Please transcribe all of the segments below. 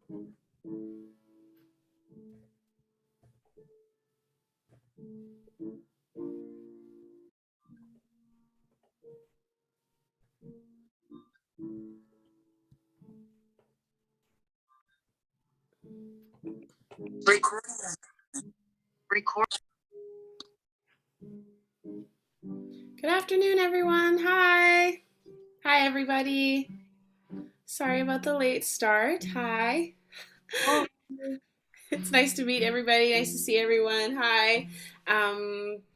Record. Record. Good afternoon, everyone. Hi. Hi, everybody. Sorry about the late start. Hi. It's nice to meet everybody. Nice to see everyone. Hi.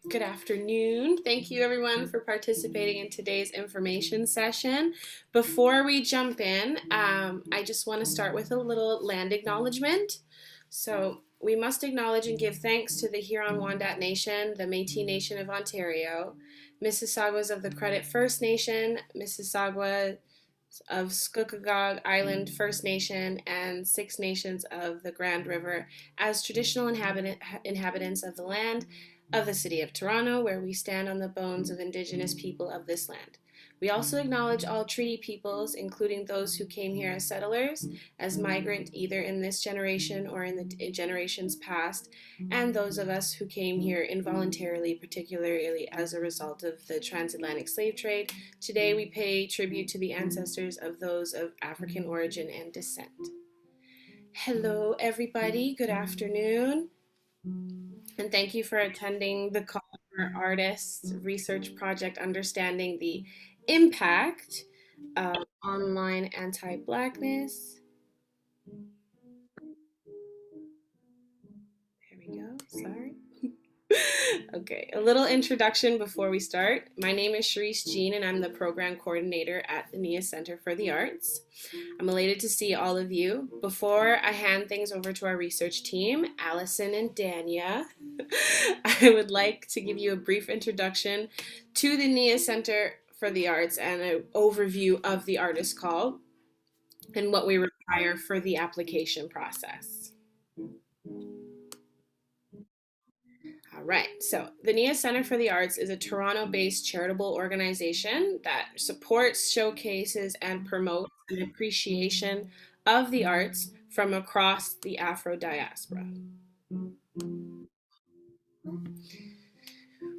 Good afternoon. Thank you, everyone, for participating in today's information session. Before we jump in, I just want to start with a little land acknowledgement. So, we must acknowledge and give thanks to the Huron-Wendat Nation, the Métis Nation of Ontario, Mississaugas of the Credit First Nation, Mississauga of Skookagang Island First Nation, and Six Nations of the Grand River as traditional inhabitants of the land of the City of Toronto, where we stand on the bones of Indigenous people of this land. We also acknowledge all treaty peoples, including those who came here as settlers, as migrant either in this generation or in the generations past, and those of us who came here involuntarily, particularly as a result of the transatlantic slave trade. Today we pay tribute to the ancestors of those of African origin and descent. Hello, everybody. Good afternoon. And thank you for attending the call for artists research project understanding the impact of online anti-Blackness. There we go. Sorry. Okay, a little introduction before we start. My name is Charisse Jean, and I'm the program coordinator at the Nia Centre for the Arts. I'm elated to see all of you. Before I hand things over to our research team, Allison and Dania, I would like to give you a brief introduction to the Nia Centre for the Arts and an overview of the artist call and what we require for the application process. All right, so the Nia Centre for the Arts is a Toronto-based charitable organization that supports, showcases, and promotes an appreciation of the arts from across the Afro diaspora.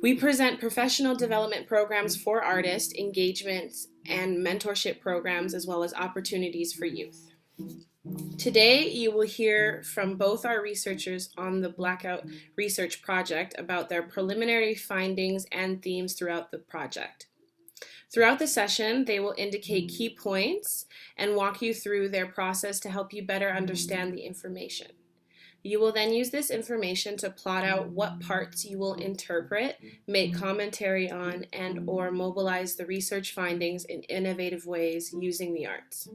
We present professional development programs for artists, engagements, and mentorship programs, as well as opportunities for youth. Today, you will hear from both our researchers on the BlackOut research project about their preliminary findings and themes throughout the project. Throughout the session, they will indicate key points and walk you through their process to help you better understand the information. You will then use this information to plot out what parts you will interpret, make commentary on, and or mobilize the research findings in innovative ways using the arts.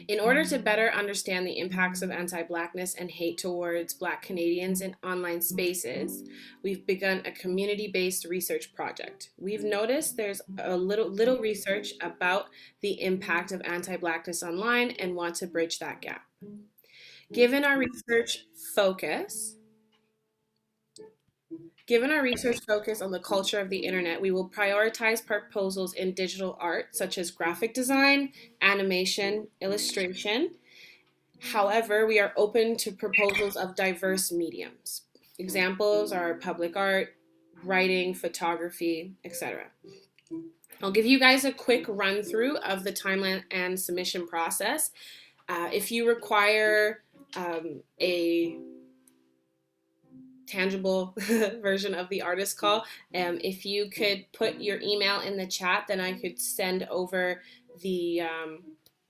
In order to better understand the impacts of anti-Blackness and hate towards Black Canadians in online spaces, we've begun a community-based research project. We've noticed there's a little research about the impact of anti-Blackness online and want to bridge that gap. Given our research focus on the culture of the internet, we will prioritize proposals in digital art, such as graphic design, animation, illustration. However, we are open to proposals of diverse mediums. Examples are public art, writing, photography, etc. I'll give you guys a quick run through of the timeline and submission process. If you require a tangible version of the artist call, if you could put your email in the chat, then I could send over the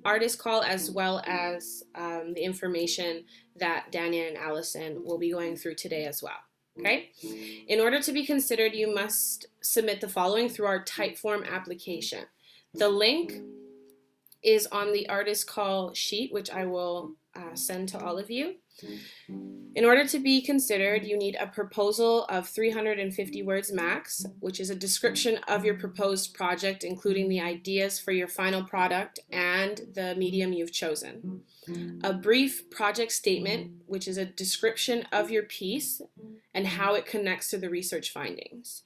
artist call as well as the information that Dania and Allison will be going through today as well. Okay? In order to be considered, you must submit the following through our Typeform application. The link is on the artist call sheet, which I will send to all of you. In order to be considered, you need a proposal of 350 words max, which is a description of your proposed project, including the ideas for your final product and the medium you've chosen. A brief project statement, which is a description of your piece and how it connects to the research findings.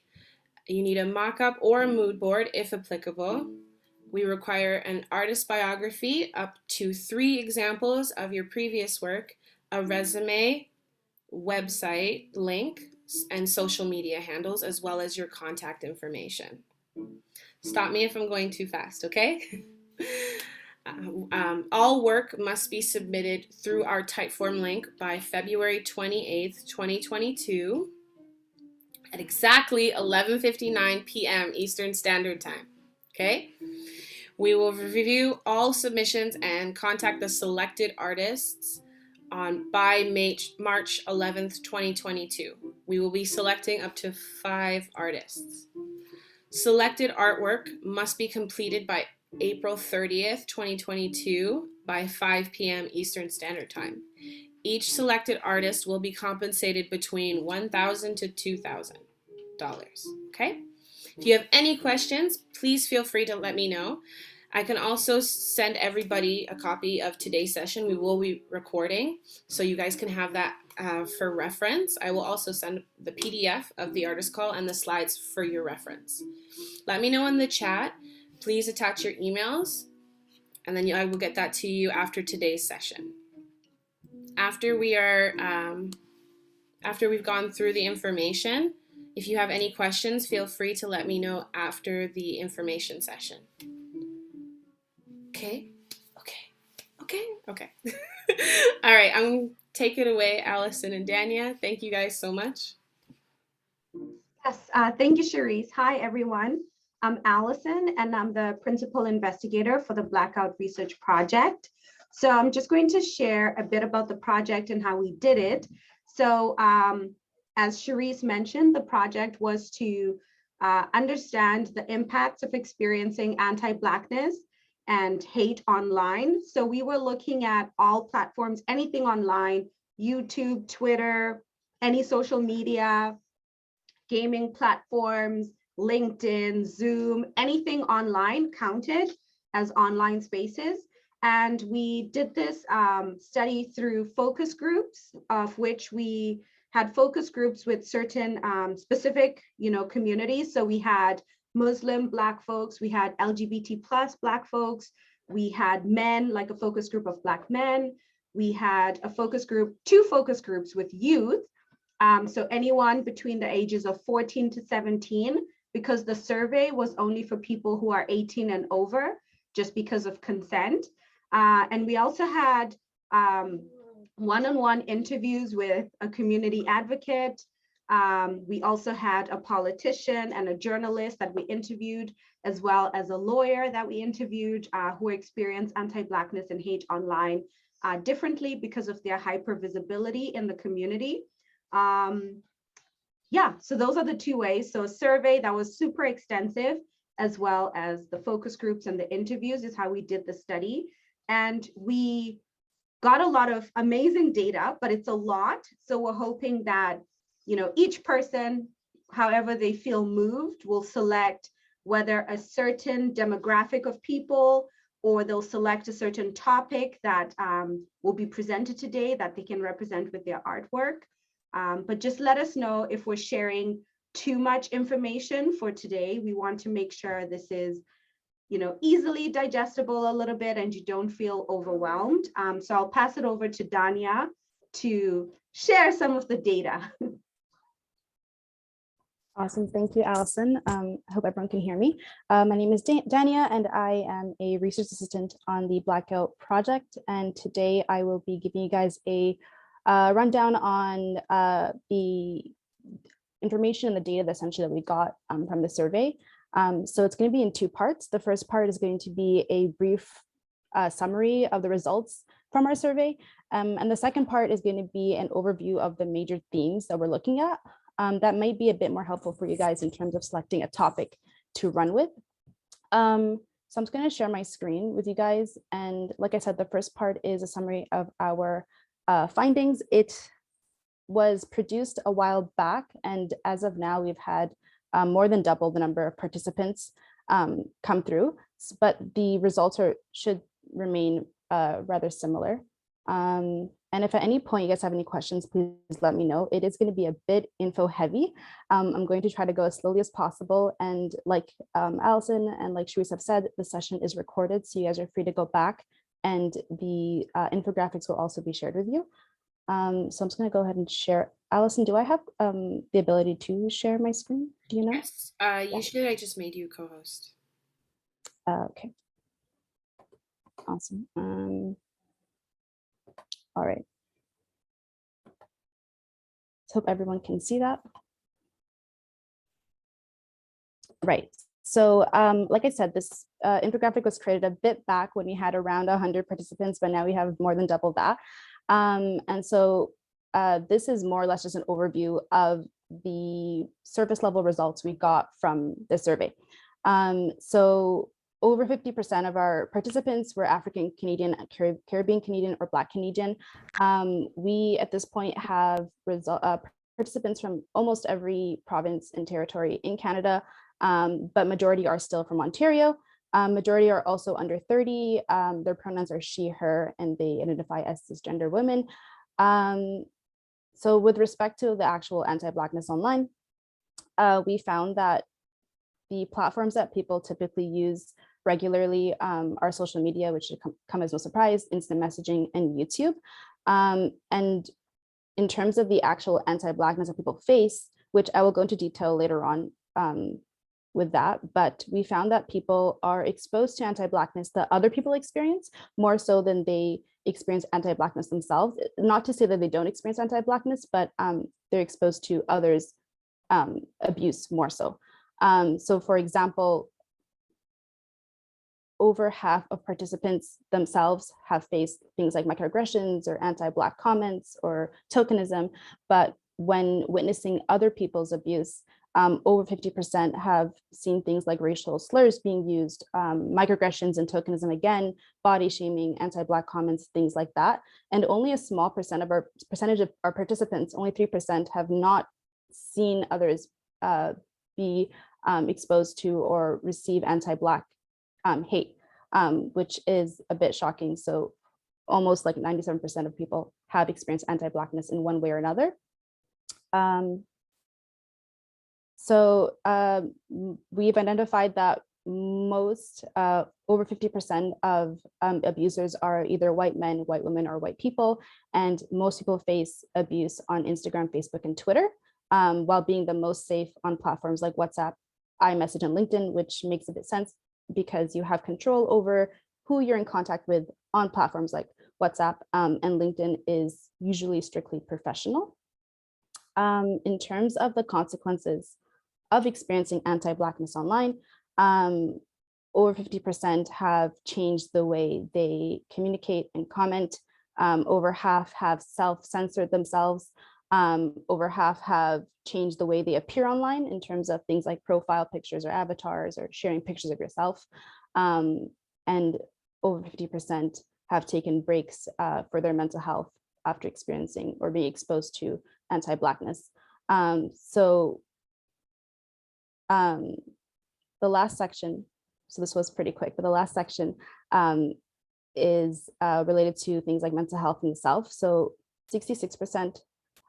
You need a mock-up or a mood board, if applicable. We require an artist biography, up to 3 examples of your previous work, a resume, website link, and social media handles, as well as your contact information. Stop me if I'm going too fast, okay? All work must be submitted through our Typeform link by February 28th, 2022 at exactly 11:59 p.m. Eastern Standard Time, okay? We will review all submissions and contact the selected artists by March 11th, 2022. We will be selecting up to 5 artists. Selected artwork must be completed by April 30th, 2022 by 5 p.m. Eastern Standard Time. Each selected artist will be compensated between $1,000 to $2,000. Okay? If you have any questions, please feel free to let me know. I can also send everybody a copy of today's session. We will be recording, so you guys can have that for reference. I will also send the PDF of the artist call and the slides for your reference. Let me know in the chat. Please attach your emails, and then I will get that to you after today's session. After we've gone through the information, if you have any questions, feel free to let me know after the information session. Okay. All right, take it away, Allison and Dania. Thank you guys so much. Yes, thank you, Cherise. Hi, everyone. I'm Allison, and I'm the principal investigator for the BlackOut Research Project. So I'm just going to share a bit about the project and how we did it. So as Cherise mentioned, the project was to understand the impacts of experiencing anti-Blackness and hate online. So we were looking at all platforms, anything online, YouTube, Twitter, any social media, gaming platforms, LinkedIn, Zoom, anything online counted as online spaces. And we did this study through focus groups, of which we had focus groups with certain specific, communities. So we had Muslim Black folks, we had LGBT plus Black folks, we had men, like a focus group of Black men. We had a focus group, 2 focus groups with youth. So anyone between the ages of 14 to 17, because the survey was only for people who are 18 and over, just because of consent. And we also had one-on-one interviews with a community advocate. We also had a politician and a journalist that we interviewed, as well as a lawyer that we interviewed who experienced anti-Blackness and hate online differently because of their hypervisibility in the community. Yeah, so those are the 2 ways. So a survey that was super extensive, as well as the focus groups and the interviews is how we did the study. And we got a lot of amazing data, but it's a lot. So we're hoping that, each person, however they feel moved, will select whether a certain demographic of people, or they'll select a certain topic that will be presented today that they can represent with their artwork. But just let us know if we're sharing too much information for today. We want to make sure this is, easily digestible a little bit and you don't feel overwhelmed. So I'll pass it over to Dania to share some of the data. Awesome. Thank you, Allison. I hope everyone can hear me. My name is Dania, and I am a research assistant on the BlackOut project. And today I will be giving you guys a rundown on the information and the data essentially that we got from the survey. So it's going to be in 2 parts. The first part is going to be a brief summary of the results from our survey. And the second part is going to be an overview of the major themes that we're looking at. That might be a bit more helpful for you guys in terms of selecting a topic to run with. So I'm just going to share my screen with you guys. And like I said, the first part is a summary of our findings. It was produced a while back, and as of now, we've had more than double the number of participants come through, but the results should remain rather similar. And And if at any point you guys have any questions, please let me know. It is going to be a bit info heavy. I'm going to try to go as slowly as possible. And like Allison and like Sharice have said, the session is recorded, so you guys are free to go back, and the infographics will also be shared with you. So I'm just going to go ahead and share. Allison, do I have the ability to share my screen? Do you know? Yes, you should. I just made you co-host. Okay. Awesome. All right. So hope everyone can see that. Right. So like I said, this infographic was created a bit back when we had around 100 participants, but now we have more than double that. And so this is more or less just an overview of the surface level results we got from the survey. So over 50% of our participants were African Canadian, Caribbean Canadian, or Black Canadian. We at this point have participants from almost every province and territory in Canada, but majority are still from Ontario. Majority are also under 30. Their pronouns are she, her, and they identify as cisgender women. So with respect to the actual anti-Blackness online, we found that the platforms that people typically use regularly are social media, which should come as no surprise, instant messaging, and YouTube. And in terms of the actual anti-Blackness that people face, which I will go into detail later on with that, but we found that people are exposed to anti-Blackness that other people experience more so than they experience anti-Blackness themselves. Not to say that they don't experience anti-Blackness, but they're exposed to others' abuse more so. So for example, over half of participants themselves have faced things like microaggressions or anti-Black comments or tokenism, but when witnessing other people's abuse, over 50% have seen things like racial slurs being used, microaggressions and tokenism again, body shaming, anti-Black comments, things like that. And only a small percentage of our participants, only 3%, have not seen others be exposed to or receive anti-Black hate, which is a bit shocking. So almost like 97% of people have experienced anti-Blackness in one way or another. So we've identified that most, over 50% of abusers are either white men, white women, or white people. And most people face abuse on Instagram, Facebook, and Twitter, while being the most safe on platforms like WhatsApp, iMessage, and LinkedIn, which makes a bit sense because you have control over who you're in contact with on platforms like WhatsApp, and LinkedIn is usually strictly professional. In terms of the consequences of experiencing anti-Blackness online, over 50% have changed the way they communicate and comment. Over half have self-censored themselves. Over half have changed the way they appear online in terms of things like profile pictures or avatars or sharing pictures of yourself. And over 50% have taken breaks for their mental health after experiencing or being exposed to anti-Blackness. The last section, so this was pretty quick, but the last section is related to things like mental health and self. So 66%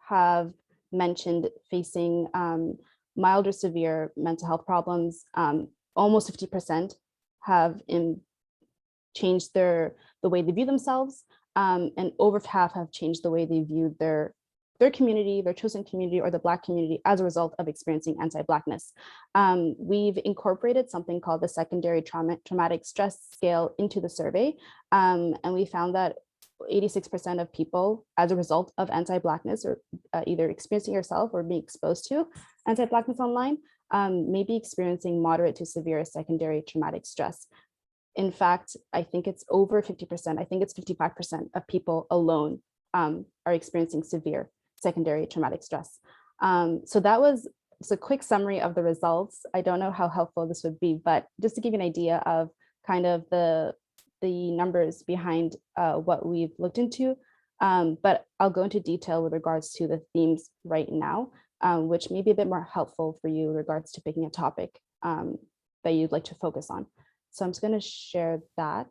have mentioned facing mild or severe mental health problems. Almost 50% have changed the way they view themselves, and over half have changed the way they view their community, their chosen community, or the Black community as a result of experiencing anti-Blackness. We've incorporated something called the secondary traumatic stress scale into the survey, and we found that 86% of people, as a result of anti-Blackness or either experiencing yourself or being exposed to anti-Blackness online, may be experiencing moderate to severe secondary traumatic stress. In fact, I think it's over 50%, I think it's 55% of people alone are experiencing severe secondary traumatic stress. So that was a quick summary of the results. I don't know how helpful this would be, but just to give you an idea of kind of the numbers behind what we've looked into, but I'll go into detail with regards to the themes right now, which may be a bit more helpful for you in regards to picking a topic that you'd like to focus on. So I'm just going to share that.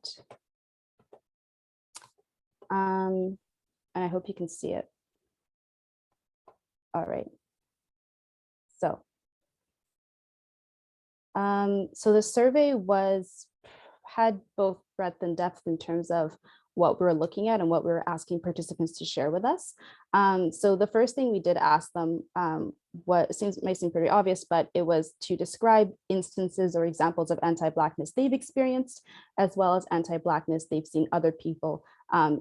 and I hope you can see it. All right. So the survey had both breadth and depth in terms of what we were looking at and what we were asking participants to share with us. So the first thing we did ask them, what may seem pretty obvious, but it was to describe instances or examples of anti-Blackness they've experienced, as well as anti-Blackness they've seen other people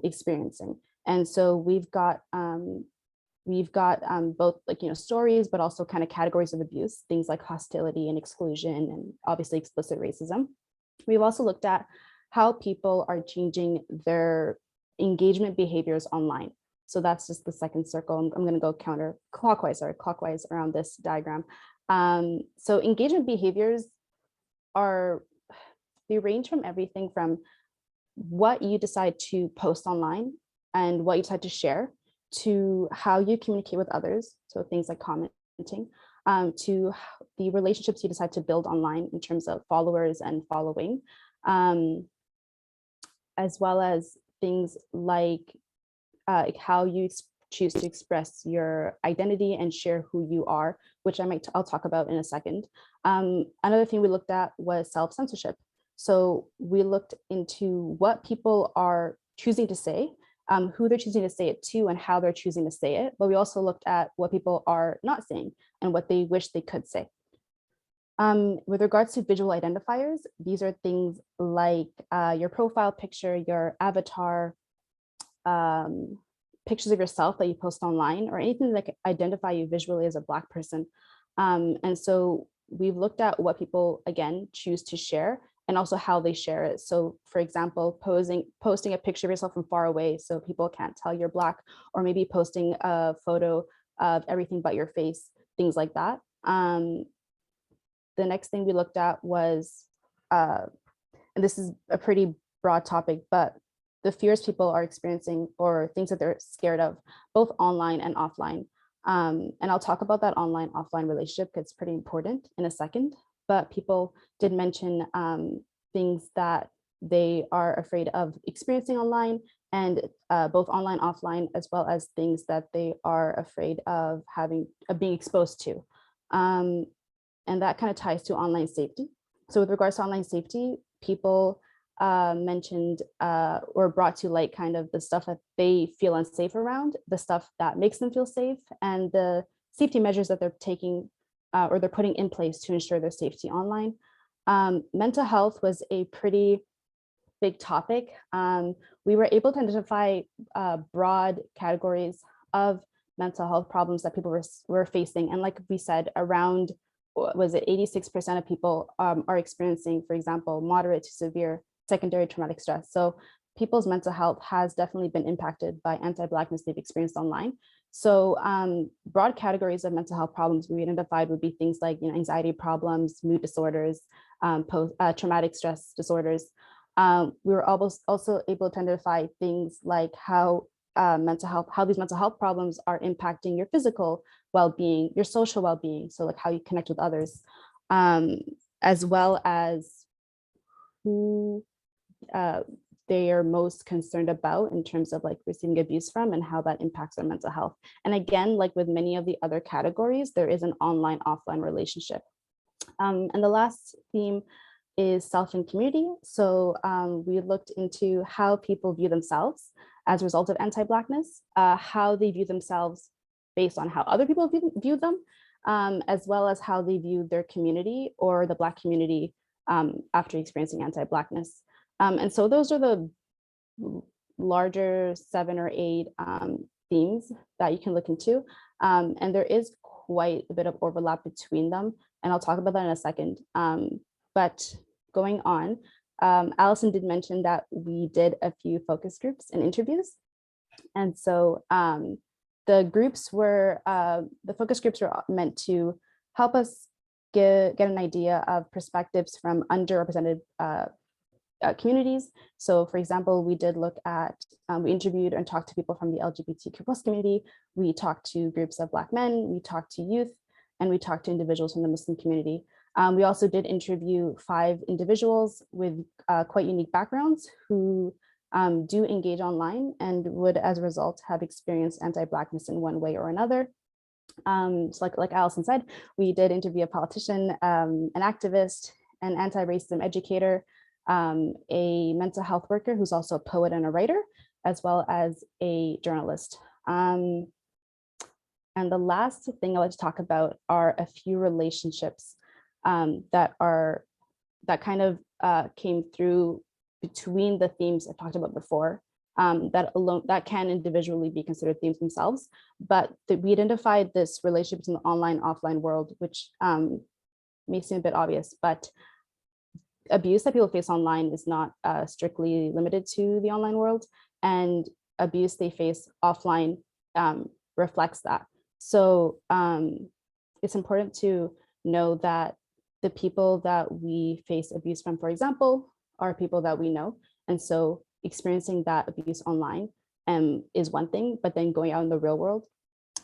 experiencing. And so we've got both stories, but also kind of categories of abuse, things like hostility and exclusion, and obviously explicit racism. We've also looked at how people are changing their engagement behaviors online. So that's just the second circle. I'm going to go clockwise around this diagram. So engagement behaviors they range from everything from what you decide to post online and what you decide to share, to how you communicate with others, so things like commenting, to the relationships you decide to build online in terms of followers and following, as well as things like how you choose to express your identity and share who you are, which I'll talk about in a second. Another thing we looked at was self-censorship. So we looked into what people are choosing to say, who they're choosing to say it to, and how they're choosing to say it. But we also looked at what people are not saying and what they wish they could say. With regards to visual identifiers, these are things like your profile picture, your avatar, pictures of yourself that you post online, or anything that can identify you visually as a Black person. And so we've looked at what people, again, choose to share, and also how they share it. So for example, posting a picture of yourself from far away so people can't tell you're Black, or maybe posting a photo of everything but your face, things like that. The next thing we looked at was, and this is a pretty broad topic, but the fears people are experiencing or things that they're scared of, both online and offline. And I'll talk about that online-offline relationship because it's pretty important in a second. But people did mention things that they are afraid of experiencing online, and both online, offline, as well as things that they are afraid of being exposed to. And that kind of ties to online safety. So with regards to online safety, people mentioned or brought to light kind of the stuff that they feel unsafe around, the stuff that makes them feel safe, and the safety measures that they're taking or they're putting in place to ensure their safety online. Mental health was a pretty big topic. We were able to identify broad categories of mental health problems that people were facing. And like we said, around, was it 86% of people are experiencing, for example, moderate to severe secondary traumatic stress. So people's mental health has definitely been impacted by anti-Blackness they've experienced online. So broad categories of mental health problems we identified would be things like anxiety problems, mood disorders, traumatic stress disorders. We were also able to identify things like how these mental health problems are impacting your physical well-being, your social well-being, so like how you connect with others, as well as who they are most concerned about in terms of like receiving abuse from and how that impacts their mental health. And again, like with many of the other categories, there is an online-offline relationship. And the last theme is self and community. So we looked into how people view themselves as a result of anti-Blackness, how they view themselves based on how other people view them, as well as how they view their community or the Black community after experiencing anti-Blackness. And so those are the larger 7 or 8 themes that you can look into. And there is quite a bit of overlap between them. And I'll talk about that in a second. But going on, Allison did mention that we did a few focus groups and interviews. And so the focus groups were meant to help us get an idea of perspectives from underrepresented communities. So for example, we did look at, we interviewed and talked to people from the LGBTQ+ community. We talked to groups of Black men, we talked to youth, and we talked to individuals from the Muslim community. We also did interview 5 individuals with quite unique backgrounds who do engage online and would, as a result, have experienced anti-Blackness in one way or another. So like Allison said, we did interview a politician, an activist, an anti-racism educator, a mental health worker who's also a poet and a writer, as well as a journalist. And the last thing I like to talk about are a few relationships that kind of came through between the themes I talked about before, that can individually be considered themes themselves, but we identified this relationship between the online offline world, which may seem a bit obvious, but abuse that people face online is not strictly limited to the online world, and abuse they face offline reflects that. So it's important to know that the people that we face abuse from, for example, are people that we know. And so experiencing that abuse online is one thing, but then going out in the real world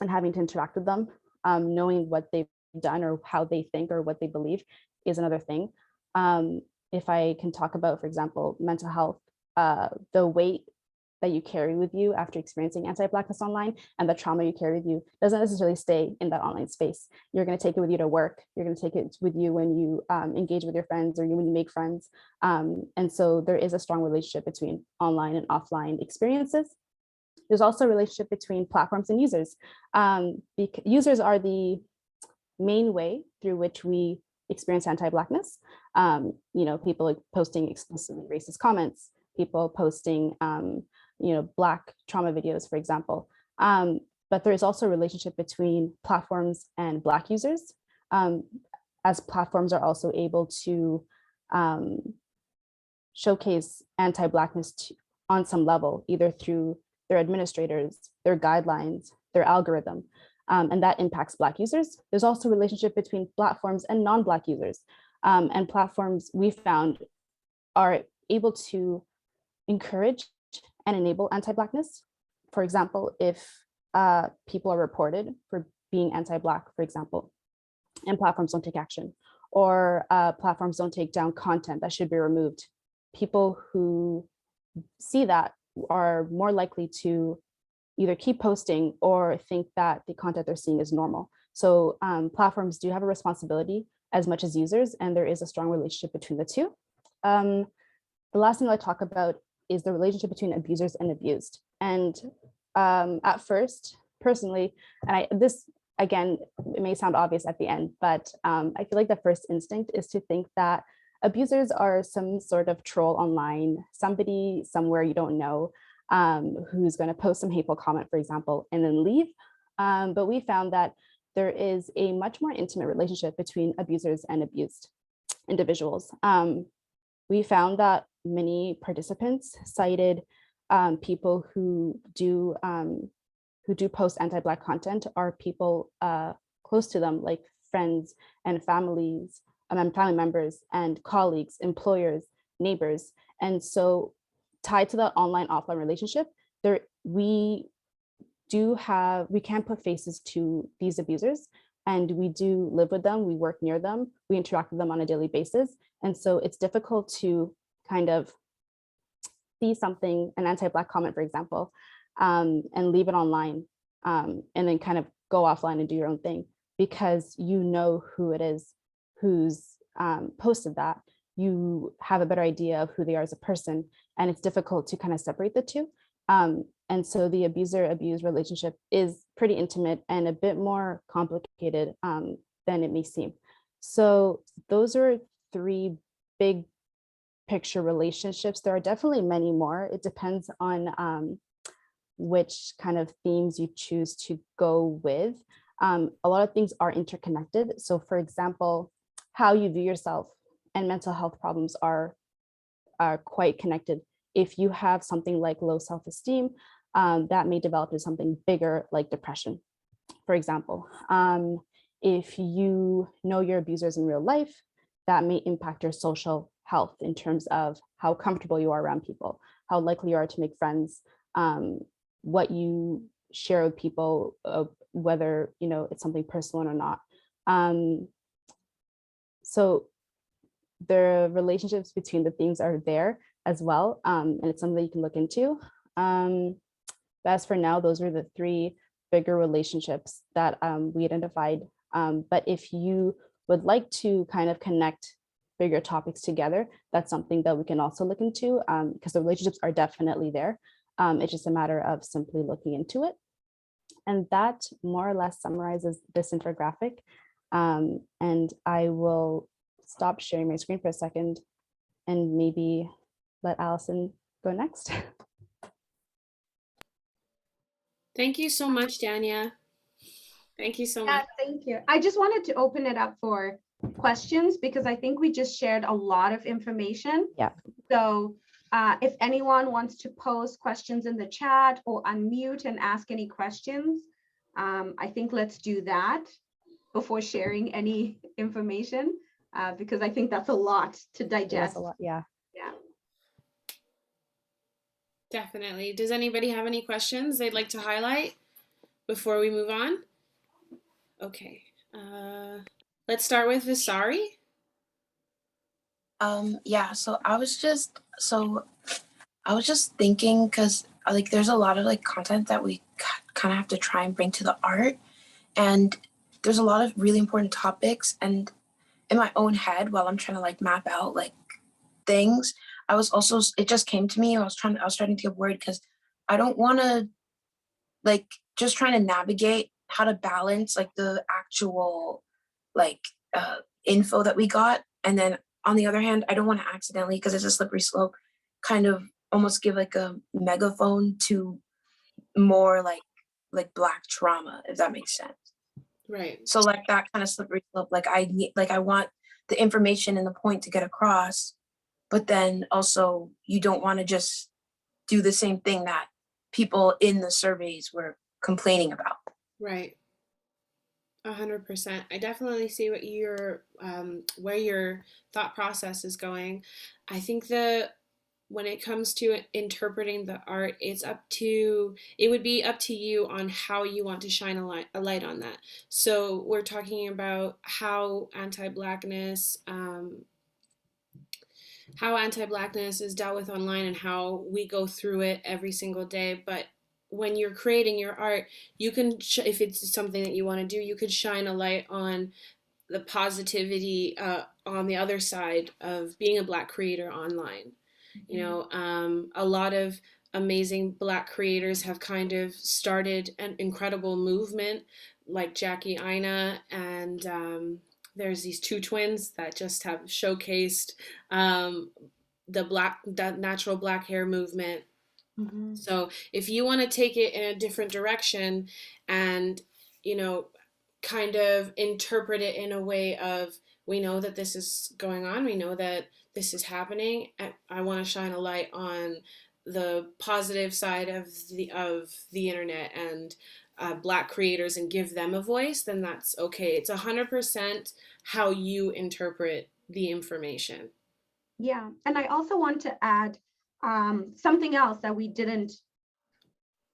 and having to interact with them, knowing what they've done or how they think or what they believe is another thing. If I can talk about, for example, mental health, the weight that you carry with you after experiencing anti-Blackness online and the trauma you carry with you doesn't necessarily stay in that online space. You're going to take it with you to work. You're going to take it with you when you engage with your friends or when you make friends. And so there is a strong relationship between online and offline experiences. There's also a relationship between platforms and users. Users are the main way through which we experience anti-Blackness. People like posting explicitly racist comments, people posting Black trauma videos, for example. But there is also a relationship between platforms and Black users, as platforms are also able to showcase anti-Blackness on some level, either through their administrators, their guidelines, their algorithm, and that impacts Black users. There's also a relationship between platforms and non-Black users, and platforms we found are able to encourage and enable anti-Blackness. For example, if people are reported for being anti-Black, for example, and platforms don't take action, or platforms don't take down content that should be removed, people who see that are more likely to either keep posting or think that the content they're seeing is normal. So platforms do have a responsibility as much as users, and there is a strong relationship between the two. The last thing I talk about is the relationship between abusers and abused. And at first, personally, and this, again, it may sound obvious at the end, but I feel like the first instinct is to think that abusers are some sort of troll online, somebody somewhere you don't know, who's going to post some hateful comment, for example, and then leave. But we found that there is a much more intimate relationship between abusers and abused individuals. We found that many participants cited people who do post anti-Black content are people close to them, like friends and families, family members and colleagues, employers, neighbors. And so tied to that online offline relationship, we can put faces to these abusers, and we do live with them, we work near them, we interact with them on a daily basis. And so it's difficult to kind of see something, an anti-Black comment, for example, and leave it online, and then kind of go offline and do your own thing, because you know who it is who's posted that. You have a better idea of who they are as a person, and it's difficult to kind of separate the two. And so the abuser-abused relationship is pretty intimate and a bit more complicated than it may seem. So those are three big picture relationships. There are definitely many more. It depends on which kind of themes you choose to go with. A lot of things are interconnected. So for example, how you view yourself and mental health problems are quite connected. If you have something like low self-esteem, that may develop into something bigger like depression, for example. If you know your abusers in real life, that may impact your social health in terms of how comfortable you are around people, how likely you are to make friends, what you share with people, whether it's something personal or not. So the relationships between the things are there. as well. And it's something that you can look into. But as for now, those were the three bigger relationships that we identified. But if you would like to kind of connect bigger topics together, that's something that we can also look into, because the relationships are definitely there. It's just a matter of simply looking into it. And that more or less summarizes this infographic. And I will stop sharing my screen for a second and maybe let Allison go next. Thank you so much, Dania. Thank you so much. Thank you. I just wanted to open it up for questions because I think we just shared a lot of information. Yeah. So if anyone wants to pose questions in the chat or unmute and ask any questions, I think let's do that before sharing any information, because I think that's a lot to digest. That's a lot, yeah. Yeah. Definitely. Does anybody have any questions they'd like to highlight before we move on? Okay. Let's start with Visari. Yeah, so I was just thinking, because like there's a lot of like content that we kind of have to try and bring to the art, and there's a lot of really important topics, and in my own head while I'm trying to like map out like things, it just came to me, I was starting to get worried because I don't want to like just trying to navigate how to balance like the actual like info that we got, and then on the other hand, I don't want to accidentally, because it's a slippery slope, kind of almost give like a megaphone to more like Black trauma, if that makes sense. Right. So like that kind of slippery slope, like I want the information and the point to get across, but then also you don't want to just do the same thing that people in the surveys were complaining about. Right. 100%. I definitely see what where your thought process is going. I think when it comes to interpreting the art, it would be up to you on how you want to shine a light on that. So we're talking about how anti-Blackness is dealt with online and how we go through it every single day. But when you're creating your art, you can, if it's something that you want to do, you could shine a light on the positivity on the other side of being a Black creator online. You know, a lot of amazing Black creators have kind of started an incredible movement, like Jackie Aina, and there's these two twins that just have showcased the natural Black hair movement. Mm-hmm. So if you want to take it in a different direction and, you know, kind of interpret it in a way of, we know that this is going on, we know that this is happening, I want to shine a light on the positive side of the internet and Black creators and give them a voice, then that's okay. It's 100% how you interpret the information. Yeah, and I also want to add something else that we didn't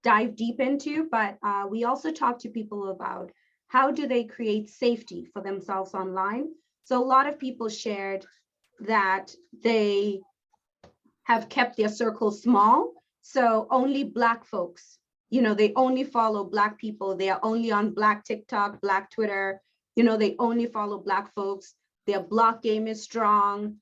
dive deep into, but we also talked to people about how do they create safety for themselves online. So a lot of people shared that they have kept their circle small. So only Black folks, you know, they only follow Black people. They are only on Black TikTok, Black Twitter, you know, they only follow Black folks. Their block game is strong.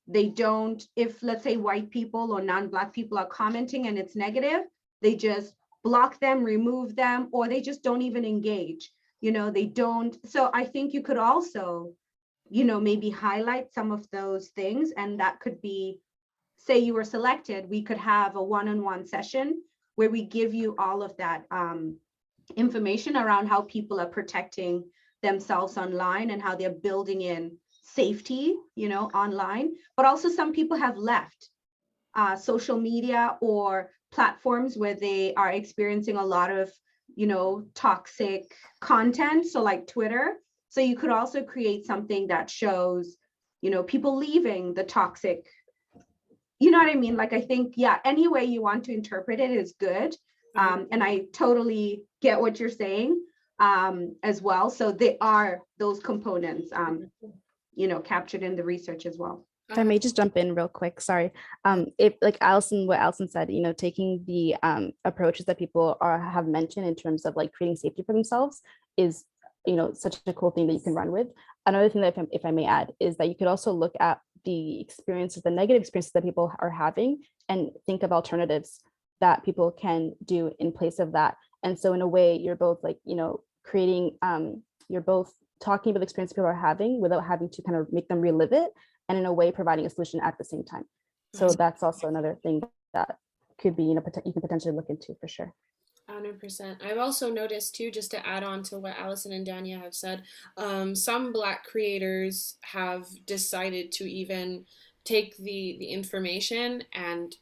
They don't, if let's say white people or non-Black people are commenting and it's negative, they just block them, remove them, or they just don't even engage. You know, they don't. So I think you could also, you know, maybe highlight some of those things, and that could be, say you were selected, we could have a one-on-one session where we give you all of that information around how people are protecting themselves online and how they're building in safety, you know, online. But also some people have left social media or platforms where they are experiencing a lot of, you know, toxic content. So like Twitter. So you could also create something that shows, you know, people leaving the toxic, you know what I mean? Like, I think, yeah, any way you want to interpret it is good. And I totally get what you're saying as well. So they are those components, you know, captured in the research as well. If I may just jump in real quick, sorry. If like what Allison said, taking the approaches that people have mentioned in terms of like creating safety for themselves is, such a cool thing that you can run with. Another thing that if I may add is that you could also look at the experiences, the negative experiences that people are having, and think of alternatives that people can do in place of that. And so in a way, you're both like, creating, you're both talking about the experience people are having without having to kind of make them relive it, and in a way providing a solution at the same time. So that's also another thing that could be, you can potentially look into for sure. 100%. I've also noticed too, just to add on to what Allison and Dania have said, some Black creators have decided to even take the information and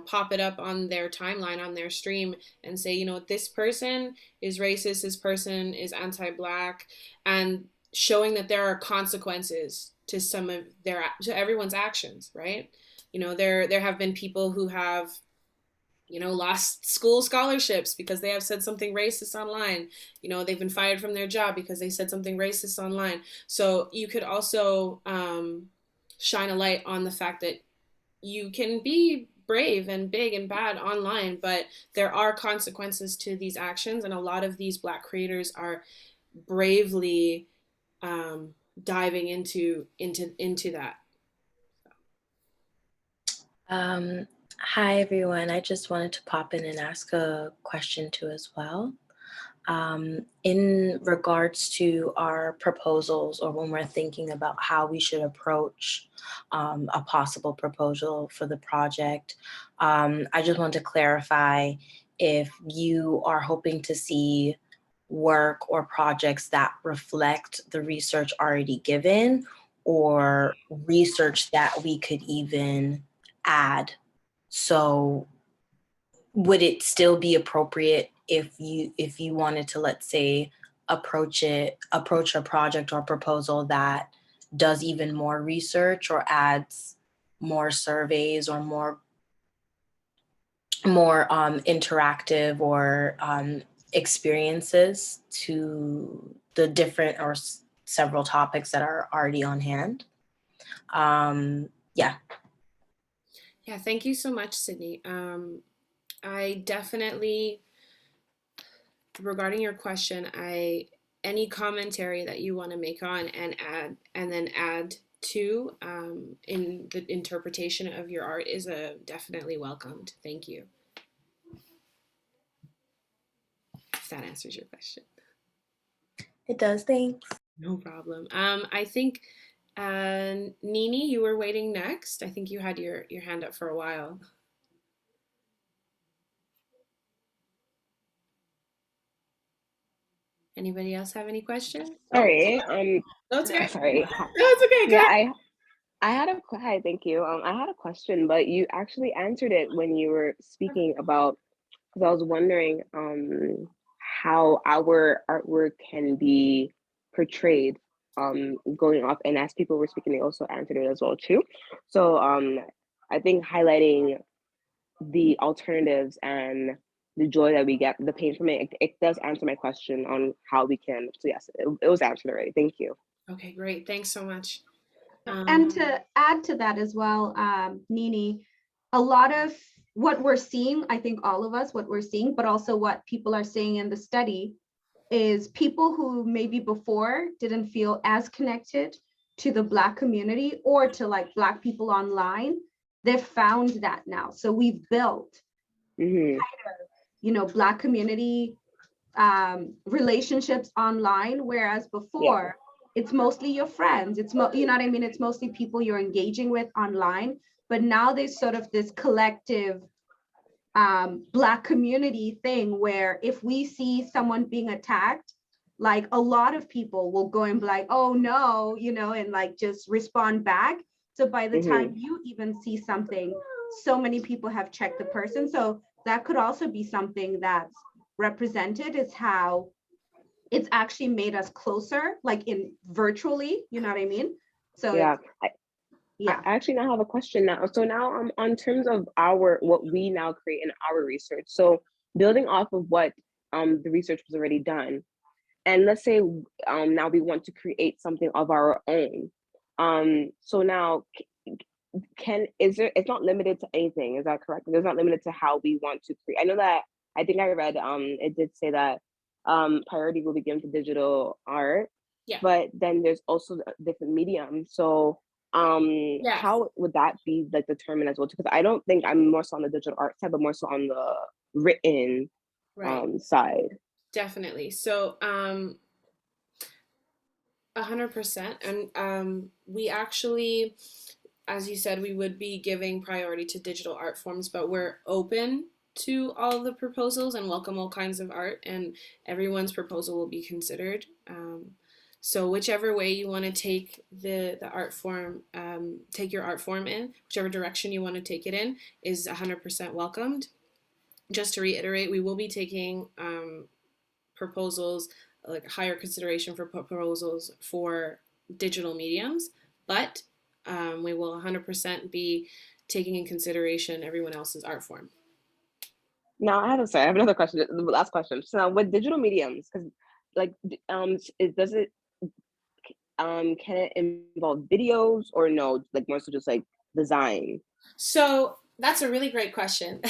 pop it up on their timeline, on their stream, and say, this person is racist, this person is anti-Black, and showing that there are consequences to to everyone's actions, right? There have been people who have lost school scholarships because they have said something racist online. They've been fired from their job because they said something racist online. So you could also shine a light on the fact that you can be brave and big and bad online, but there are consequences to these actions, and a lot of these Black creators are bravely diving into that. Hi everyone, I just wanted to pop in and ask a question too as well. In regards to our proposals, or when we're thinking about how we should approach a possible proposal for the project, I just want to clarify if you are hoping to see work or projects that reflect the research already given, or research that we could even add. So would it still be appropriate if you wanted to, let's say, approach a project or proposal that does even more research or adds more surveys or more interactive or experiences to the different or several topics that are already on hand? Yeah. Yeah, thank you so much, Sydney. I definitely, regarding your question, any commentary that you want to make on and then add to in the interpretation of your art is definitely welcomed. Thank you. If that answers your question. It does, thanks. No problem. I think Nini, you were waiting next. I think you had your hand up for a while. Anybody else have any questions? Sorry. That's okay. Sorry. No, it's okay. Go ahead. Yeah, I had a hi, thank you. I had a question, but you actually answered it when you were speaking about, because I was wondering how our artwork can be portrayed going off, and as people were speaking, they also answered it as well too. So I think highlighting the alternatives and the joy that we get, the pain from it does answer my question on how we can. So yes, it was answered already. Thank you. Okay, great. Thanks so much. And to add to that as well, Nini, a lot of what we're seeing, I think all of us, what we're seeing, but also what people are saying in the study is people who maybe before didn't feel as connected to the Black community or to like Black people online, they've found that now. So we've built Black community relationships online, whereas before it's mostly your friends, it's you know what I mean, it's mostly people you're engaging with online. But now there's sort of this collective Black community thing where if we see someone being attacked, like a lot of people will go and be like, oh no, and like just respond back. So by the time you even see something, so many people have checked the person. So that could also be something that's represented, is how it's actually made us closer, like in virtually, you know what I mean? So yeah. I actually now have a question now. So now on terms of what we now create in our research. So building off of what the research was already done, and let's say now we want to create something of our own. So now it's not limited to anything, is that correct? It's not limited to how we want to create. I know that I think I read it did say that priority will be given to digital art, Yeah. but then there's also different mediums. So Yeah. how would that be like determined as well? Because I don't think I'm more so on the digital art side, but more so on the written Right. side. Definitely. So 100%. And we actually, as you said, we would be giving priority to digital art forms, but we're open to all the proposals and welcome all kinds of art, and everyone's proposal will be considered. So whichever way you want to take the art form, take your art form in, whichever direction you want to take it in, is 100% welcomed. Just to reiterate, we will be taking proposals, like higher consideration for proposals for digital mediums, but we will 100% be taking in consideration everyone else's art form. Now I have another question, the last question. So now with digital mediums, because like does it can it involve videos or no, like more so just like design? So that's a really great question.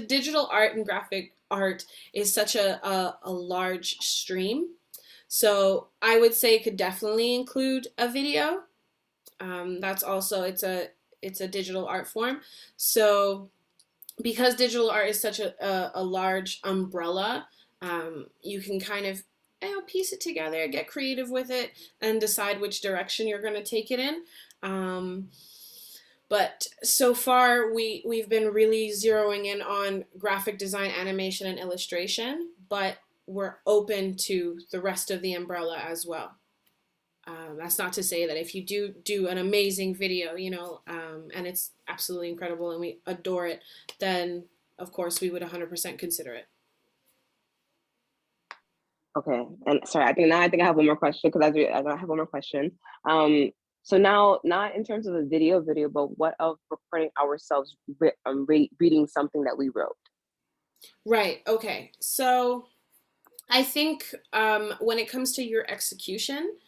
Digital art and graphic art is such a large stream. So I would say it could definitely include a video. That's also it's a digital art form. So because digital art is such a large umbrella, you can kind of piece it together, get creative with it, and decide which direction you're going to take it in. But so far, we've been really zeroing in on graphic design, animation, and illustration, but we're open to the rest of the umbrella as well. That's not to say that if you do an amazing video, and it's absolutely incredible and we adore it, then of course we would 100% consider it. Okay, and sorry, I think I have one more question because I don't have one more question. So now, not in terms of the video, but what of recording ourselves reading something that we wrote? Right. Okay. So I think when it comes to your execution,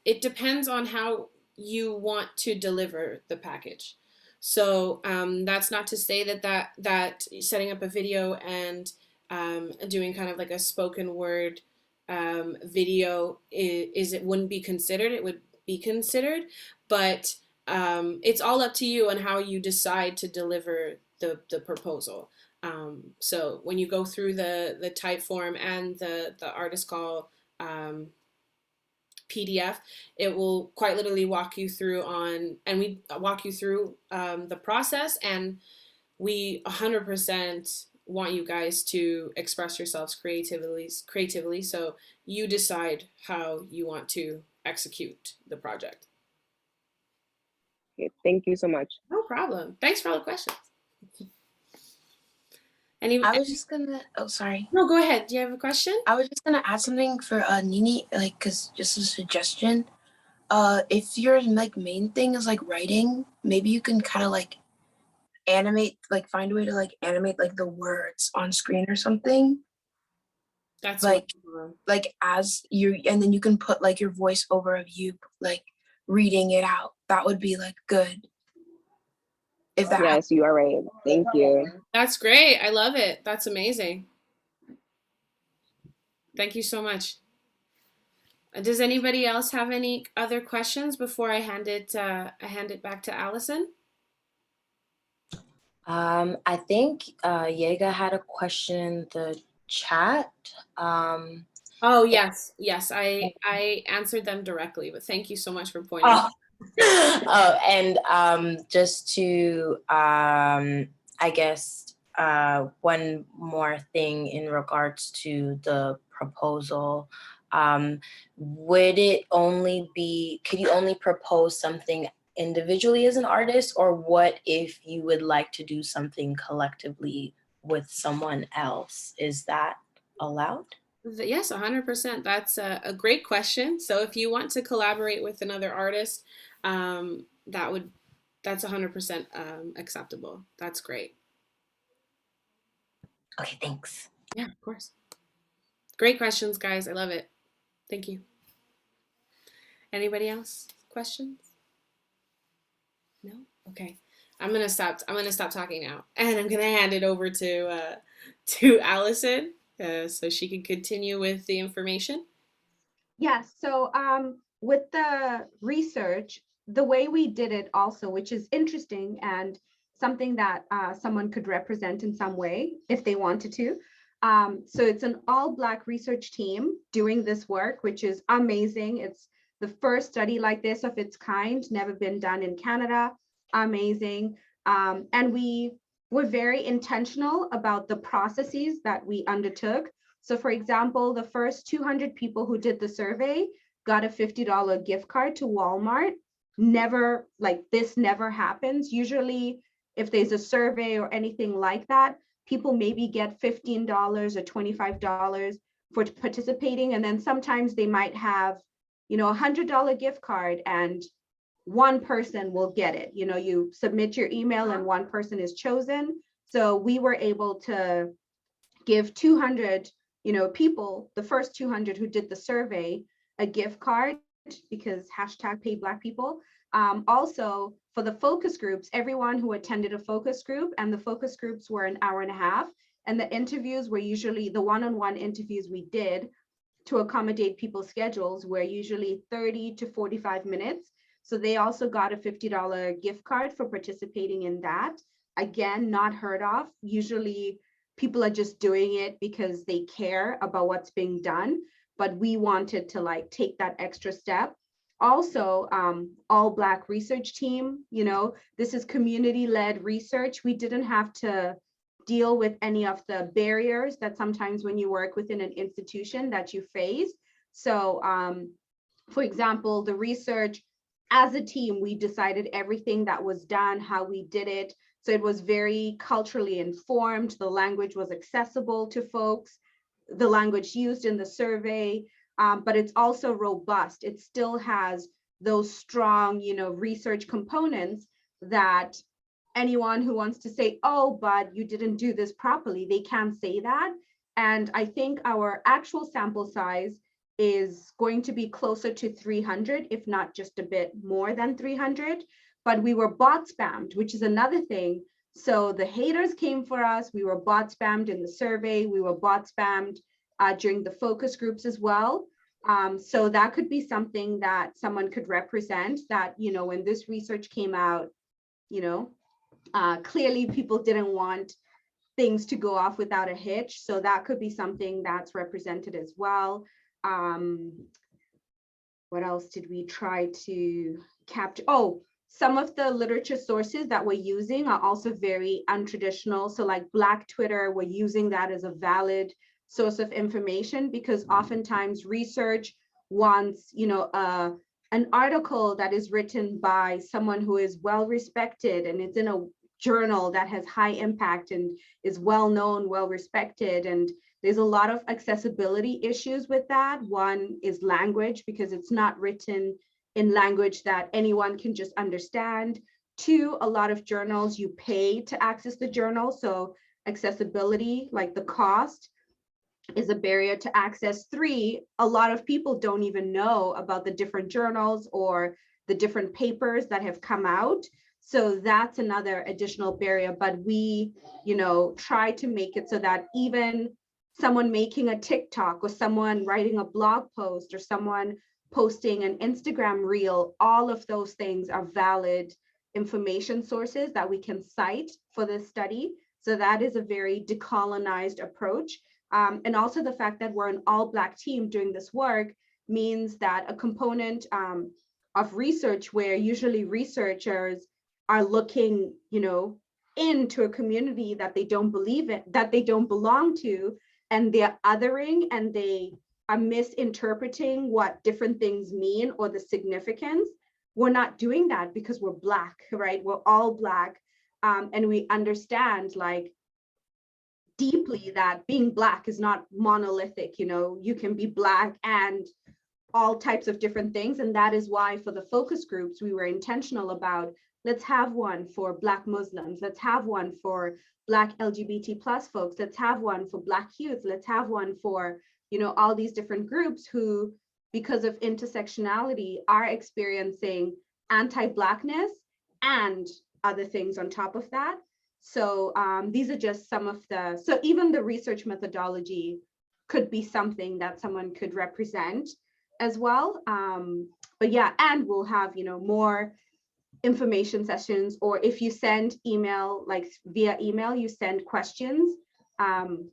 it depends on how you want to deliver the package. So that's not to say that setting up a video and doing kind of like a spoken word video it wouldn't be considered. It would be considered, but it's all up to you on how you decide to deliver the proposal. So when you go through the type form and the artist call PDF, it will quite literally walk you through and we walk you through the process, and we 100% want you guys to express yourselves creatively. So you decide how you want to execute the project. Okay, thank you so much. No problem. Thanks for all the questions. I was just gonna, oh, sorry. No, go ahead. Do you have a question? I was just gonna add something for Nini, like, cause just a suggestion. If your like main thing is like writing, maybe you can kind of like animate, like find a way to like animate like the words on screen or something. That's like wonderful. like as you, and then you can put like your voiceover of you like reading it out. That would be like good. If that Yes, you are right. Thank you. That's great. I love it. That's amazing. Thank you so much. Does anybody else have any other questions before I hand it back to Allison? I think Yega had a question in the chat. Oh yes, I answered them directly, but thank you so much for pointing. Oh, oh, and just to I guess one more thing in regards to the proposal. Would it only be, could you only propose something individually as an artist, or what if you would like to do something collectively with someone else? Is that allowed? Yes, 100%. That's a great question. So if you want to collaborate with another artist, that's 100% acceptable. That's great. Okay, thanks. Yeah, of course. Great questions, guys. I love it. Thank you. Anybody else? Questions? No? Okay. I'm gonna stop talking now, and I'm gonna hand it over to Allison so she can continue with the information. Yes, so with the research, the way we did it also, which is interesting and something that someone could represent in some way if they wanted to. So it's an all-Black research team doing this work, which is amazing. It's the first study like this of its kind, never been done in Canada. Amazing. And we were very intentional about the processes that we undertook. So for example, the first 200 people who did the survey got a $50 gift card to Walmart. Never, like this never happens. Usually if there's a survey or anything like that, people maybe get $15 or $25 for participating. And then sometimes they might have, you know, $100 gift card and one person will get it. You know, you submit your email and one person is chosen. So we were able to give 200, you know, people, the first 200 who did the survey, a gift card because hashtag pay Black people. Also for the focus groups, everyone who attended a focus group, and the focus groups were an hour and a half, and the interviews were usually the one-on-one interviews we did to accommodate people's schedules were usually 30 to 45 minutes. So they also got a $50 gift card for participating in that. Again, not heard of. Usually people are just doing it because they care about what's being done, but we wanted to like take that extra step. Also, all Black research team, you know, this is community-led research. We didn't have to deal with any of the barriers that sometimes when you work within an institution that you face. So for example, the research, as a team, we decided everything that was done, how we did it. So it was very culturally informed. The language was accessible to folks, the language used in the survey, but it's also robust. It still has those strong, you know, research components that anyone who wants to say, oh, but you didn't do this properly, they can't say that. And I think our actual sample size is going to be closer to 300, if not just a bit more than 300. But we were bot spammed, which is another thing. So the haters came for us. We were bot spammed in the survey. We were bot spammed during the focus groups as well. So that could be something that someone could represent, that, you know, when this research came out, you know, clearly people didn't want things to go off without a hitch. So that could be something that's represented as well. What else did we try to capture? Oh, some of the literature sources that we're using are also very untraditional. So like Black Twitter, we're using that as a valid source of information, because oftentimes research wants, you know, an article that is written by someone who is well respected and it's in a journal that has high impact and is well known, well respected. And there's a lot of accessibility issues with that. One is language, because it's not written in language that anyone can just understand. Two, a lot of journals you pay to access the journal. So accessibility, like the cost, is a barrier to access. Three, a lot of people don't even know about the different journals or the different papers that have come out. So that's another additional barrier. But we, you know, try to make it so that even someone making a TikTok or someone writing a blog post or someone posting an Instagram reel, all of those things are valid information sources that we can cite for this study. So that is a very decolonized approach. And also the fact that we're an all Black team doing this work means that a component of research, where usually researchers are looking, you know, into a community that they don't believe in, that they don't belong to, and they're othering and they are misinterpreting what different things mean or the significance. We're not doing that because we're Black, right? We're all Black, and we understand like deeply that being Black is not monolithic. You know, you can be Black and all types of different things. And that is why for the focus groups, we were intentional about, let's have one for Black Muslims, let's have one for Black LGBT plus folks, let's have one for Black youth, let's have one for, you know, all these different groups who because of intersectionality, are experiencing anti-Blackness and other things on top of that. So these are just some of the, so even the research methodology could be something that someone could represent as well. But yeah, and we'll have, more information sessions, or if you send email, like via email, you send questions,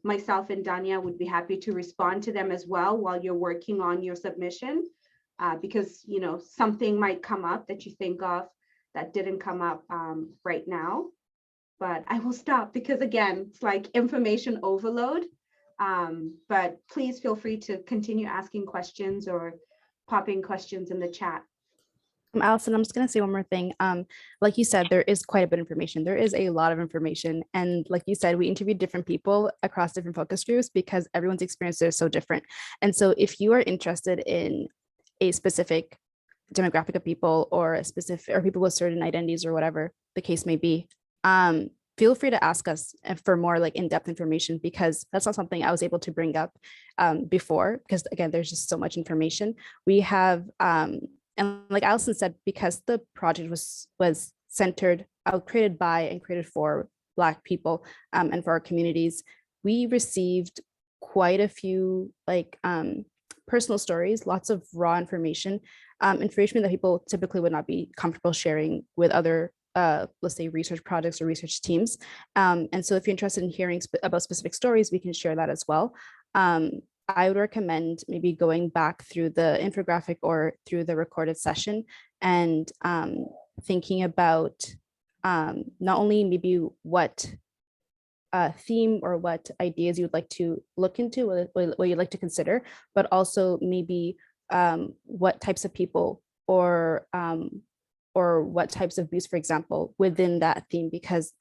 myself and Dania would be happy to respond to them as well while you're working on your submission, because, something might come up that you think of that didn't come up right now. But I will stop because, again, it's like information overload. But please feel free to continue asking questions or popping questions in the chat. Allison, I'm just going to say one more thing. Like you said, there is quite a bit of information. There is a lot of information. And like you said, we interviewed different people across different focus groups because everyone's experiences are so different. And so if you are interested in a specific demographic of people or a specific, or people with certain identities or whatever the case may be, feel free to ask us for more like in-depth information, because that's not something I was able to bring up before, because again, there's just so much information. We have, and like Allison said, because the project was centered, created by and created for Black people and for our communities, we received quite a few like personal stories, lots of raw information, information that people typically would not be comfortable sharing with other, let's say, research projects or research teams. And so if you're interested in hearing about specific stories, we can share that as well. I would recommend maybe going back through the infographic or through the recorded session and thinking about not only maybe what theme or what ideas you would like to look into, what you'd like to consider, but also maybe what types of people or what types of abuse, for example, within that theme, because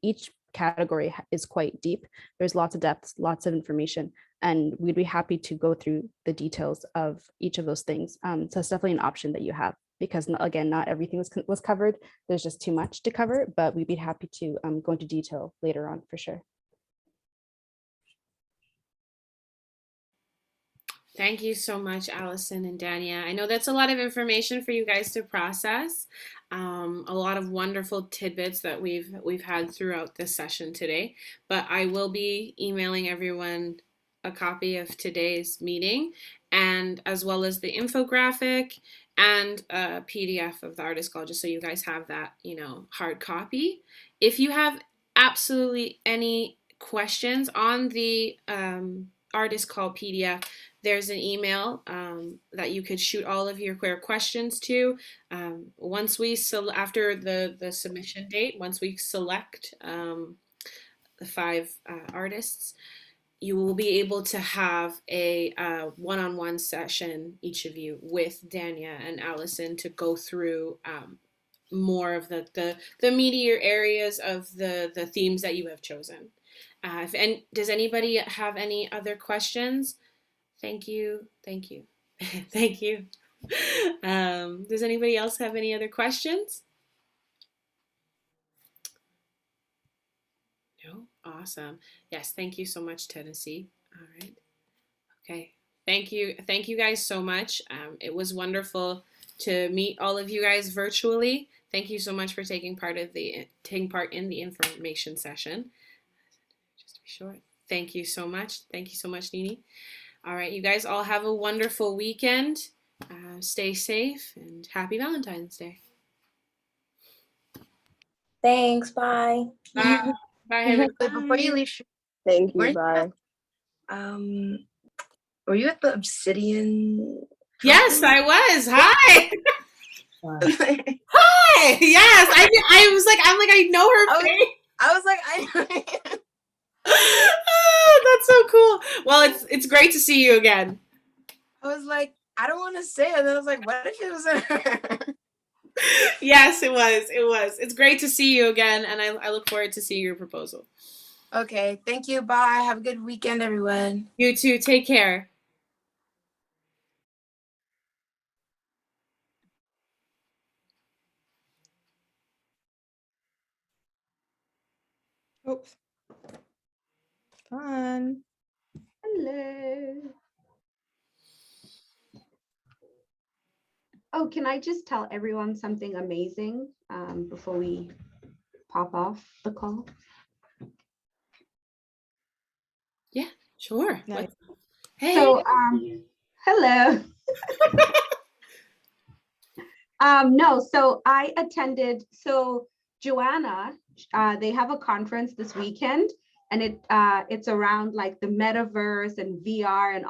each category is quite deep. There's lots of depth, lots of information, and we'd be happy to go through the details of each of those things. So it's definitely an option that you have, because again, not everything was covered. There's just too much to cover, but we'd be happy to go into detail later on for sure. Thank you so much, Allison and Dania. I know that's a lot of information for you guys to process. A lot of wonderful tidbits that we've had throughout this session today. But I will be emailing everyone a copy of today's meeting, and as well as the infographic and a PDF of the artist call, just so you guys have that, hard copy. If you have absolutely any questions on the artist call PDF, there's an email that you could shoot all of your queer questions to. Once we after the submission date, once we select the 5 artists, you will be able to have a one-on-one session, each of you, with Dania and Allison, to go through more of the meatier areas of the themes that you have chosen. And does anybody have any other questions? Thank you. Thank you. Thank you. Does anybody else have any other questions? No? Awesome. Yes, thank you so much, Tennessee. All right. Okay. Thank you. Thank you guys so much. It was wonderful to meet all of you guys virtually. Thank you so much for taking part in the information session. Just to be short. Thank you so much. Thank you so much, Nini. All right, you guys all have a wonderful weekend. Stay safe and happy Valentine's Day. Thanks. Bye. Bye. Bye, everybody. Wait, before you leave, Thank you. Weren't Bye. were you at the Obsidian? Yes, I was. Hi. Conference? Hi. Yes, I was like, I know her face. I was like, Oh, that's so cool. Well, it's great to see you again. I was like, I don't want to say it. And then I was like, what if it was her? Yes, it was. It was. It's great to see you again, and I look forward to seeing your proposal. Okay, thank you. Bye. Have a good weekend, everyone. You too. Take care. Oops. Fun. Hello. Oh, can I just tell everyone something amazing before we pop off the call? Yeah, sure. Yeah. Hey. So, hello. No, so I attended, so Joanna, they have a conference this weekend, and it's around like the metaverse and VR and